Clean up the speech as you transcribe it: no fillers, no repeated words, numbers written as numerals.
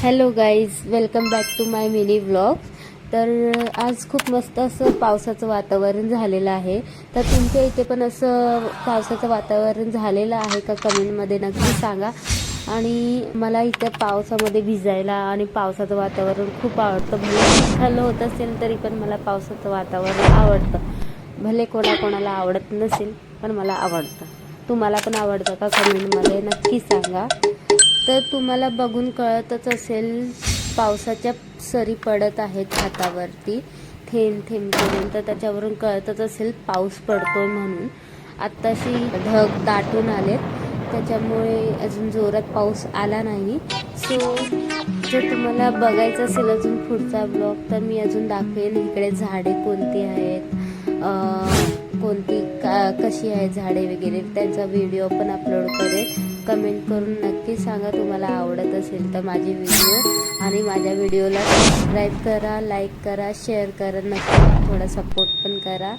Hello guys, welcome back to my mini vlog. तर आज खूप मस्त असं पावसाचं वातावरण झालेलं आहे। तर तुमच्या इथे पण असं पावसाचं वातावरण झालेलं आहे का कमेंटमध्ये नक्की सांगा। आणि मला इथे पावसामध्ये भिजायला आणि पावसाचं वातावरण खूप आवडतं। भले थंड होत असेल तरी पण मला पावसाचं वातावरण आवडतं। भले कोणाकोणाला आवडत नसेल पण मला आवडतं। तुम्हाला पण आवडतं का कमेंटमध्ये नक्की सांगा। तर तुम्हाला बघून कळतच असेल पावसाच्या सरी पडत आहेत हातावरती थेंब थेंब करून, तर त्याच्यावरून कळतच असेल पाऊस पडतोय म्हणून। आत्ताशी ढग दाटून आलेत, त्याच्यामुळे अजून जोरात पाऊस आला नाही। सो जर तुम्हाला बघायचं असेल अजून पुढचा ब्लॉग तर मी अजून दाखवेन इकडे झाडे कोणती आहेत, कोणती कशी आहे झाडे वगैरे, त्यांचा व्हिडिओ पण अपलोड करेन। कमेंट करून नक्की सांगा तुम्हाला आवडत असेल तर माझे व्हिडिओ, आणि माझ्या व्हिडिओला सबस्क्राईब करा, लाईक करा, शेअर करा, नक्की थोडा सपोर्ट पण करा।